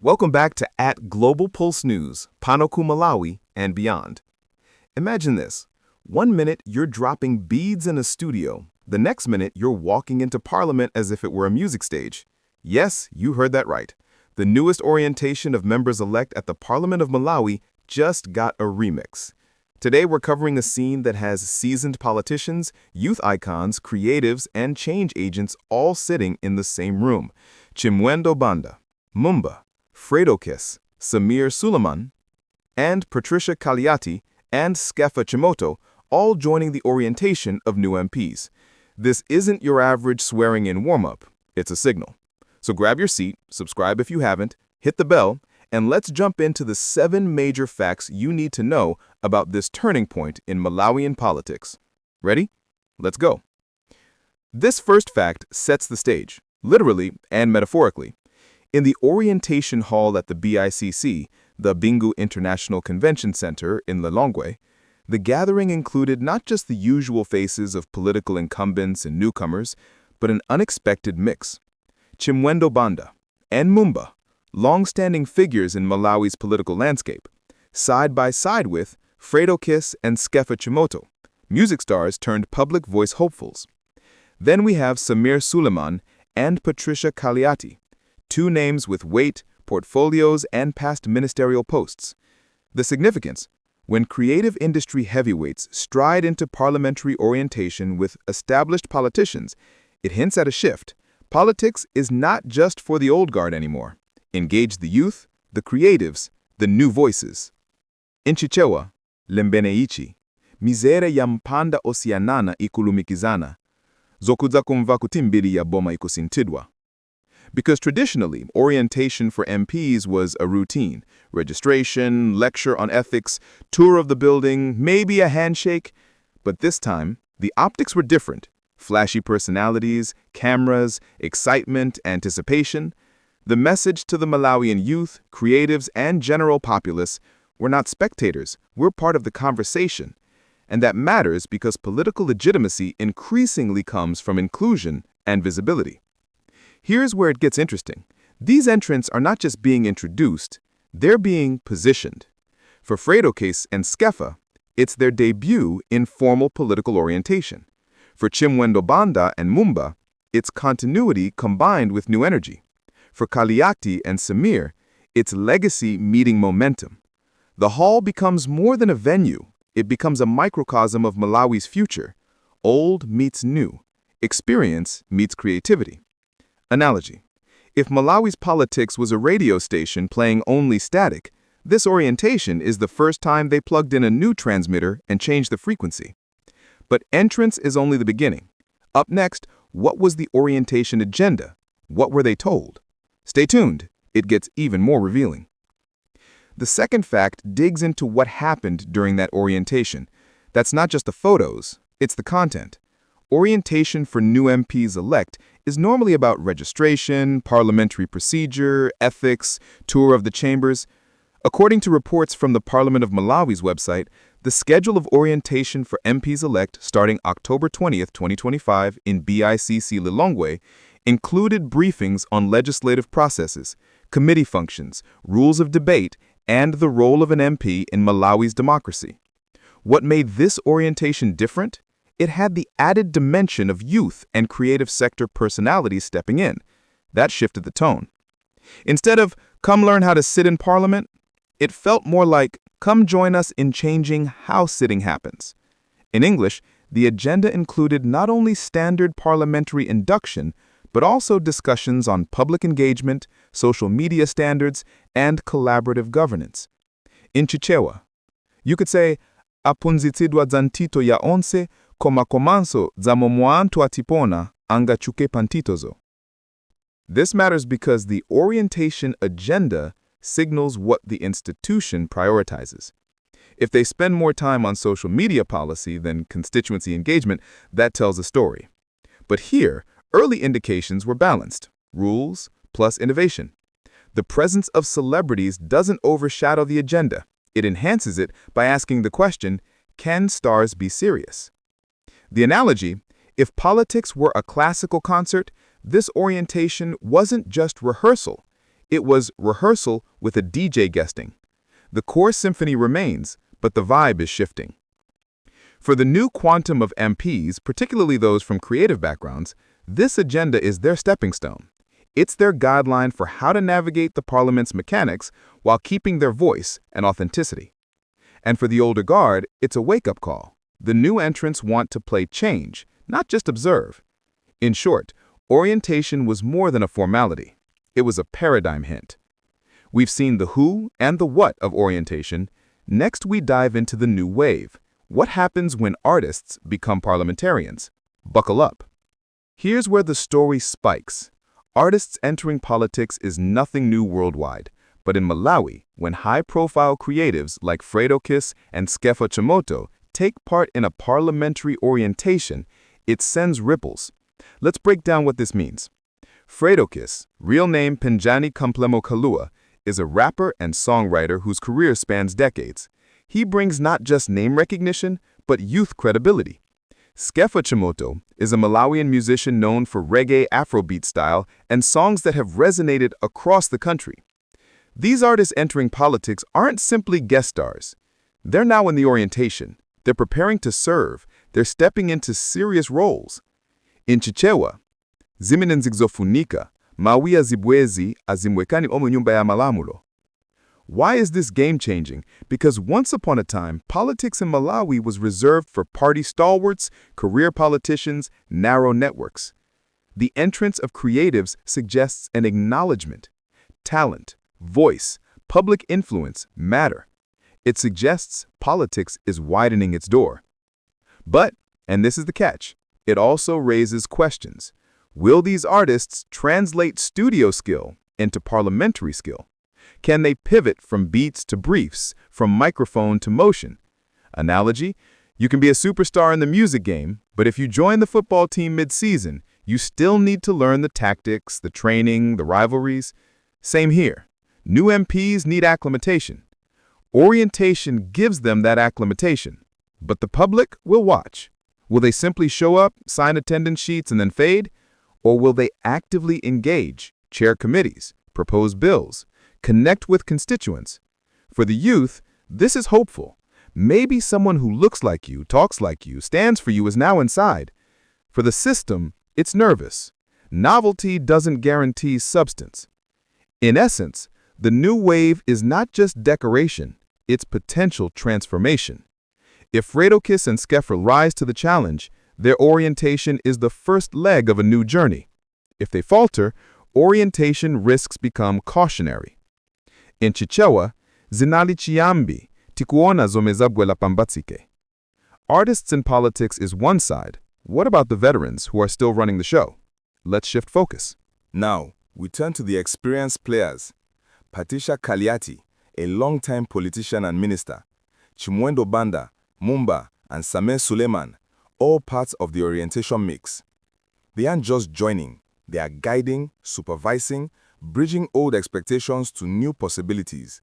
Welcome back to @GlobalPulseNewz, Panoku Malawi, and beyond. Imagine this. 1 minute, you're dropping beads in a studio. The next minute, you're walking into Parliament as if it were a music stage. Yes, you heard that right. The newest orientation of members-elect at the Parliament of Malawi just got a remix. Today, we're covering a scene that has seasoned politicians, youth icons, creatives, and change agents all sitting in the same room. Chimwendo Banda, Mumba, Fredokiss, Sameer Suleman, and Patricia Kaliati and Skeffa Chimoto all joining the orientation of new MPs. This isn't your average swearing-in warm-up. It's a signal. So grab your seat, subscribe if you haven't, hit the bell, and let's jump into the 7 major facts you need to know about this turning point in Malawian politics. Ready? Let's go. This first fact sets the stage, literally and metaphorically. In the orientation hall at the BICC, the Bingu International Convention Center in Lilongwe, the gathering included not just the usual faces of political incumbents and newcomers, but an unexpected mix. Chimwendo Banda and Mumba, long-standing figures in Malawi's political landscape, side by side with Fredokiss and Skeffa Chimoto, music stars turned public voice hopefuls. Then we have Sameer Suleman and Patricia Kaliati, 2 names with weight, portfolios, and past ministerial posts. The significance: when creative industry heavyweights stride into parliamentary orientation with established politicians, it hints at a shift. Politics is not just for the old guard anymore. Engage the youth, the creatives, the new voices. In Chichewa, lembeneichi, mizere ya mpanda osianana ikulumikizana, zokudza kumva kutimbiri ya boma ikusintidwa. Because traditionally, orientation for MPs was a routine: registration, lecture on ethics, tour of the building, maybe a handshake. But this time, the optics were different. Flashy personalities, cameras, excitement, anticipation. The message to the Malawian youth, creatives, and general populace: we're not spectators, we're part of the conversation. And that matters because political legitimacy increasingly comes from inclusion and visibility. Here's where it gets interesting. These entrants are not just being introduced, they're being positioned. For Fredokiss and Skeffa, it's their debut in formal political orientation. For Chimwendo Banda and Mumba, it's continuity combined with new energy. For Kaliati and Sameer, it's legacy meeting momentum. The hall becomes more than a venue. It becomes a microcosm of Malawi's future. Old meets new. Experience meets creativity. Analogy: if Malawi's politics was a radio station playing only static, this orientation is the first time they plugged in a new transmitter and changed the frequency. But entrance is only the beginning. Up next, what was the orientation agenda? What were they told? Stay tuned, it gets even more revealing. The second fact digs into what happened during that orientation. That's not just the photos, it's the content. Orientation for new MPs-elect is normally about registration, parliamentary procedure, ethics, tour of the chambers. According to reports from the Parliament of Malawi's website, the schedule of orientation for MPs-elect starting October 20th, 2025 in BICC Lilongwe included briefings on legislative processes, committee functions, rules of debate, and the role of an MP in Malawi's democracy. What made this orientation different? It had the added dimension of youth and creative sector personalities stepping in. That shifted the tone. Instead of, "come learn how to sit in Parliament," it felt more like, "come join us in changing how sitting happens." In English, the agenda included not only standard parliamentary induction, but also discussions on public engagement, social media standards, and collaborative governance. In Chichewa, you could say, "apunzitsidwa dzantito ya onse koma komanso dzamomwantu atipona angachuke pantitozo." This matters because the orientation agenda signals what the institution prioritizes. If they spend more time on social media policy than constituency engagement, that tells a story. But here, early indications were balanced: rules plus innovation. The presence of celebrities doesn't overshadow the agenda. It enhances it by asking the question, can stars be serious? The analogy: if politics were a classical concert, this orientation wasn't just rehearsal. It was rehearsal with a DJ guesting. The core symphony remains, but the vibe is shifting. For the new quantum of MPs, particularly those from creative backgrounds, this agenda is their stepping stone. It's their guideline for how to navigate the parliament's mechanics while keeping their voice and authenticity. And for the older guard, it's a wake-up call. The new entrants want to play change, not just observe. In short, orientation was more than a formality. It was a paradigm hint. We've seen the who and the what of orientation. Next, we dive into the new wave. What happens when artists become parliamentarians? Buckle up. Here's where the story spikes. Artists entering politics is nothing new worldwide. But in Malawi, when high-profile creatives like Fredokiss and Skeffa Chimoto take part in a parliamentary orientation, it sends ripples. Let's break down what this means. Fredokiss, real name Pinjani Kamplemo Kalua, is a rapper and songwriter whose career spans decades. He brings not just name recognition, but youth credibility. Skeffa Chimoto is a Malawian musician known for reggae Afrobeat style and songs that have resonated across the country. These artists entering politics aren't simply guest stars. They're now in the orientation. They're preparing to serve. They're stepping into serious roles. In Chichewa, Ziminen zigzofunika, mawia zibwezi azimwekani omu nyumba ya malamulo. Why is this game-changing? Because once upon a time, politics in Malawi was reserved for party stalwarts, career politicians, narrow networks. The entrance of creatives suggests an acknowledgement. Talent, voice, public influence matter. It suggests politics is widening its door. But, and this is the catch, it also raises questions. Will these artists translate studio skill into parliamentary skill? Can they pivot from beats to briefs, from microphone to motion? Analogy, you can be a superstar in the music game, but if you join the football team mid-season, you still need to learn the tactics, the training, the rivalries. Same here. New MPs need acclimatation. Orientation gives them that acclimatation. But the public will watch. Will they simply show up, sign attendance sheets, and then fade? Or will they actively engage, chair committees, propose bills, connect with constituents? For the youth, this is hopeful. Maybe someone who looks like you, talks like you, stands for you is now inside. For the system, it's nervous. Novelty doesn't guarantee substance. In essence, the new wave is not just decoration, it's potential transformation. If Fredokiss and Skeffa rise to the challenge, their orientation is the first leg of a new journey. If they falter, orientation risks become cautionary. In Chichewa, zinali chiambi, tikuona zomezabwe la pambatsike. Artists in politics is one side. What about the veterans who are still running the show? Let's shift focus. Now, we turn to the experienced players. Patricia Kaliati, a longtime politician and minister. Chimwendo Banda, Mumba, and Sameer Suleman, all parts of the orientation mix. They aren't just joining, they are guiding, supervising, bridging old expectations to new possibilities.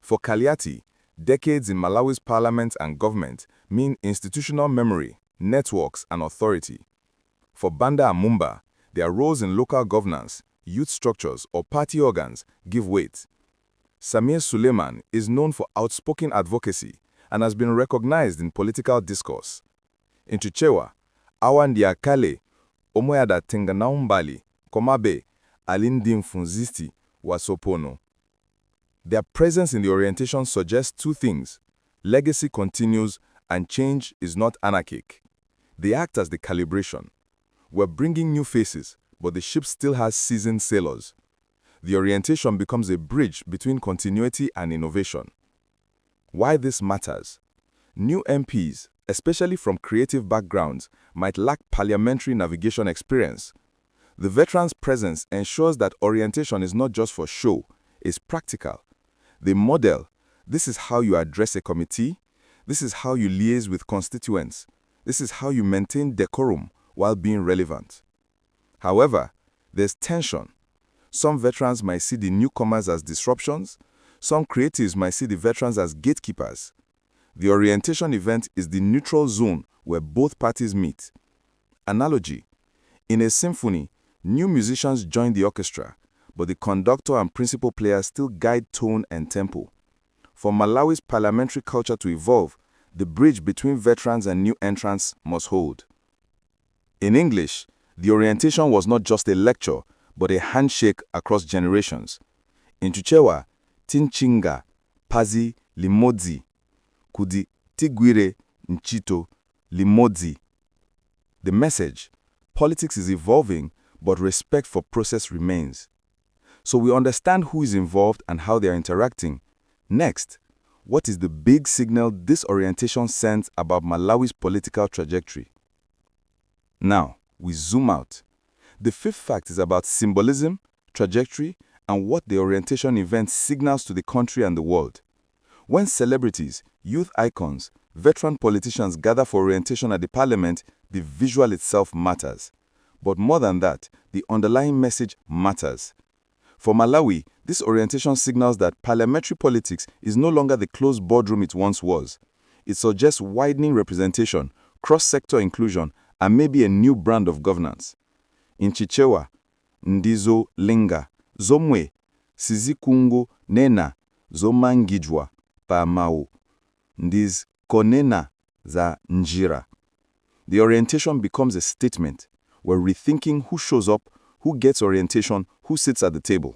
For Kaliati, decades in Malawi's parliament and government mean institutional memory, networks, and authority. For Banda and Mumba, their roles in local governance, youth structures, or party organs give weight. Sameer Suleman is known for outspoken advocacy and has been recognized in political discourse. In Chichewa, Awandia Kale, Omoyada Tenganaumbali, Komabe, Alindim Funzisti, Wasopono. Their presence in the orientation suggests two things. Legacy continues and change is not anarchic. They act as the calibration. We're bringing new faces, but the ship still has seasoned sailors. The orientation becomes a bridge between continuity and innovation. Why this matters? New MPs, especially from creative backgrounds, might lack parliamentary navigation experience. The veterans' presence ensures that orientation is not just for show, it's practical. They model, this is how you address a committee, this is how you liaise with constituents, this is how you maintain decorum while being relevant. However, there's tension. Some veterans might see the newcomers as disruptions, some creatives might see the veterans as gatekeepers. The orientation event is the neutral zone where both parties meet. Analogy: in a symphony, new musicians join the orchestra, but the conductor and principal players still guide tone and tempo. For Malawi's parliamentary culture to evolve, the bridge between veterans and new entrants must hold. In English, the orientation was not just a lecture, but a handshake across generations. In Chichewa, Tinchinga, Pazi, Limodzi, Kudi, Tigwire, Nchito, Limodzi. The message: politics is evolving, but respect for process remains. So we understand who is involved and how they are interacting. Next, what is the big signal this orientation sends about Malawi's political trajectory? Now, we zoom out. The fifth fact is about symbolism, trajectory, and what the orientation event signals to the country and the world. When celebrities, youth icons, veteran politicians gather for orientation at the parliament, the visual itself matters. But more than that, the underlying message matters. For Malawi, this orientation signals that parliamentary politics is no longer the closed boardroom it once was. It suggests widening representation, cross-sector inclusion, and maybe a new brand of governance. In Chichewa, Ndizo Linga, Zomwe, Sizikungo Nena, Zomangijwa, Pamao, Ndiz Konena za Njira. The orientation becomes a statement. We're rethinking who shows up, who gets orientation, who sits at the table.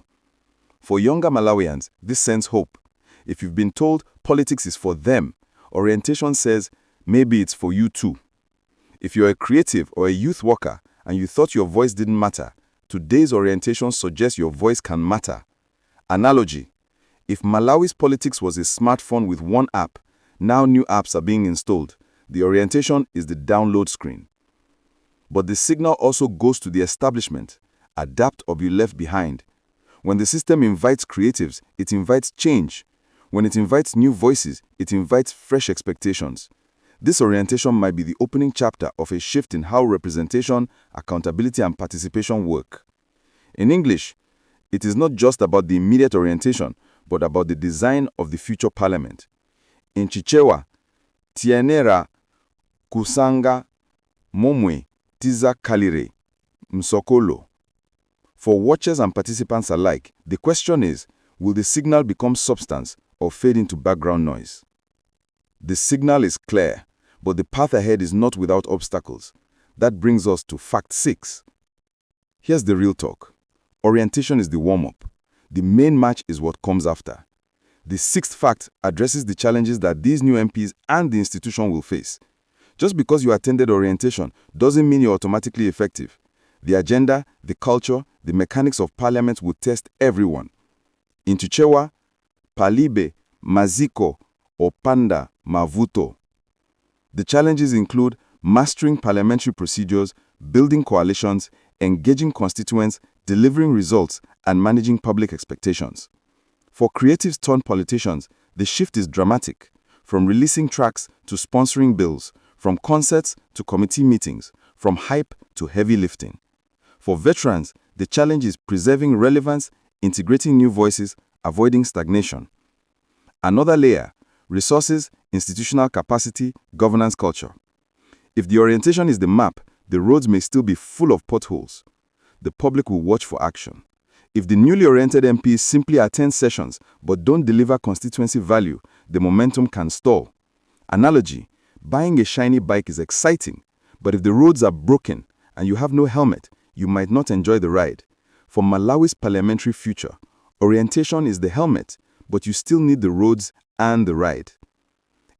For younger Malawians, this sends hope. If you've been told politics is for them, orientation says maybe it's for you too. If you're a creative or a youth worker and you thought your voice didn't matter, today's orientation suggests your voice can matter. Analogy: if Malawi's politics was a smartphone with one app, now new apps are being installed. The orientation is the download screen. But the signal also goes to the establishment: adapt or be left behind. When the system invites creatives, it invites change. When it invites new voices, it invites fresh expectations. This orientation might be the opening chapter of a shift in how representation, accountability, and participation work. In English, it is not just about the immediate orientation, but about the design of the future parliament. In Chichewa, Tienera Kusanga Momwe Tiza Kalire Msokolo. For watchers and participants alike, the question is, will the signal become substance or fade into background noise? The signal is clear, but the path ahead is not without obstacles. That brings us to fact 6. Here's the real talk. Orientation is the warm-up. The main match is what comes after. The 6th fact addresses the challenges that these new MPs and the institution will face. Just because you attended orientation doesn't mean you're automatically effective. The agenda, the culture, the mechanics of parliament will test everyone. In Chichewa, Palibe, Maziko, Opanda, Mavuto. The challenges include mastering parliamentary procedures, building coalitions, engaging constituents, delivering results, and managing public expectations. For creatives turned politicians, the shift is dramatic, from releasing tracks to sponsoring bills, from concerts to committee meetings, from hype to heavy lifting. For veterans, the challenge is preserving relevance, integrating new voices, avoiding stagnation. Another layer: resources, institutional capacity, governance culture. If the orientation is the map, the roads may still be full of potholes. The public will watch for action. If the newly oriented MPs simply attend sessions but don't deliver constituency value, the momentum can stall. Analogy: buying a shiny bike is exciting, but if the roads are broken and you have no helmet, you might not enjoy the ride. For Malawi's parliamentary future, orientation is the helmet, but you still need the roads and the ride.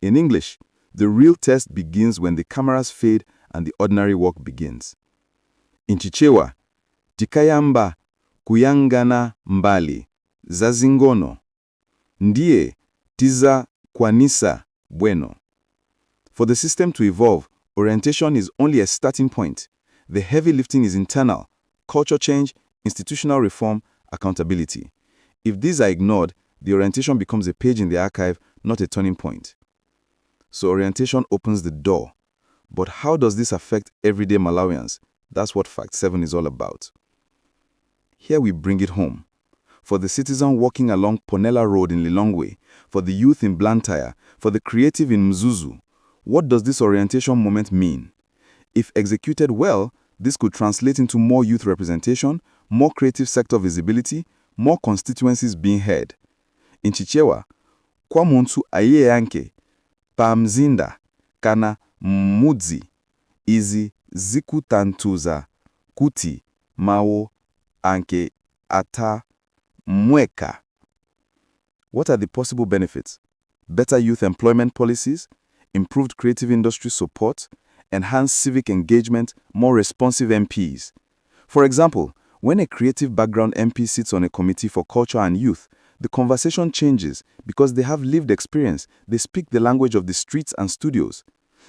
In English, the real test begins when the cameras fade and the ordinary work begins. In Chichewa, Tikayamba Kuyangana Mbali, Zazingono, Ndiye Tiza Kwanisa Bueno. For the system to evolve, orientation is only a starting point. The heavy lifting is internal: culture change, institutional reform, accountability. If these are ignored, the orientation becomes a page in the archive, not a turning point. So orientation opens the door. But how does this affect everyday Malawians? That's what Fact 7 is all about. Here we bring it home. For the citizen walking along Ponela Road in Lilongwe, for the youth in Blantyre, for the creative in Mzuzu, what does this orientation moment mean? If executed well, this could translate into more youth representation, more creative sector visibility, more constituencies being heard. In Chichewa, kwa muntu aye yanke, pamzinda, kana mudzi, izi zikutantuza, kuti, mawo, anke, ata, mweka. What are the possible benefits? Better youth employment policies, improved creative industry support, enhanced civic engagement, more responsive MPs. For example, when a creative background MP sits on a committee for culture and youth, the conversation changes because they have lived experience. They speak the language of the streets and studios.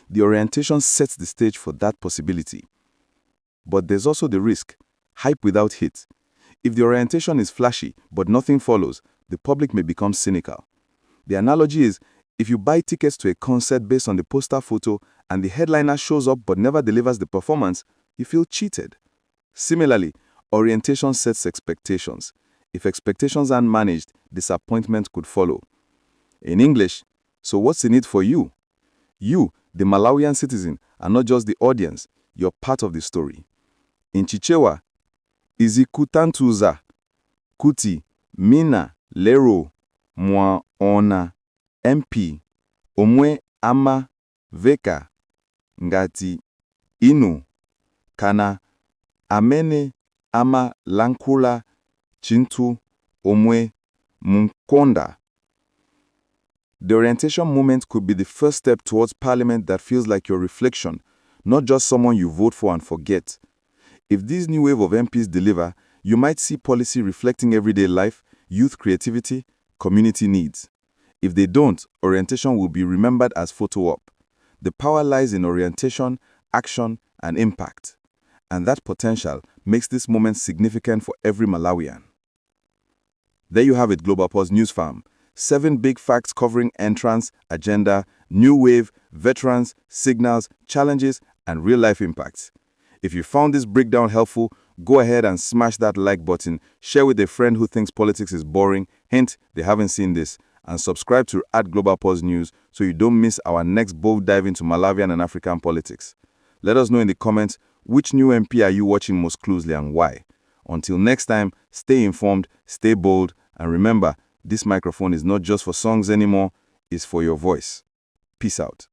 The orientation sets the stage for that possibility. But there's also the risk, hype without hit. If the orientation is flashy but nothing follows, the public may become cynical. The analogy is, if you buy tickets to a concert based on the poster photo and the headliner shows up but never delivers the performance, you feel cheated. Similarly, orientation sets expectations. If expectations aren't managed, disappointment could follow. In English, so what's in it for you? You, the Malawian citizen, are not just the audience, you're part of the story. In Chichewa, izikutantuza, kuti, mina, lero, mwa, ona, MP, omwe ama, veka, ngati, inu, kana, amene, ama, lankula, chintu, omwe, munkonda. The orientation moment could be the first step towards parliament that feels like your reflection, not just someone you vote for and forget. If this new wave of MPs deliver, you might see policy reflecting everyday life, youth creativity, community needs. If they don't, orientation will be remembered as photo op. The power lies in orientation, action, and impact. And that potential makes this moment significant for every Malawian. There you have it, Global Pulse News Farm. 7 big facts covering entrance, agenda, new wave, veterans, signals, challenges, and real-life impacts. If you found this breakdown helpful, go ahead and smash that like button, share with a friend who thinks politics is boring, hint, they haven't seen this, and subscribe to @GlobalPulseNews so you don't miss our next bold dive into Malawian and African politics. Let us know in the comments which new MP are you watching most closely and why. Until next time, stay informed, stay bold, and remember, this microphone is not just for songs anymore, it's for your voice. Peace out.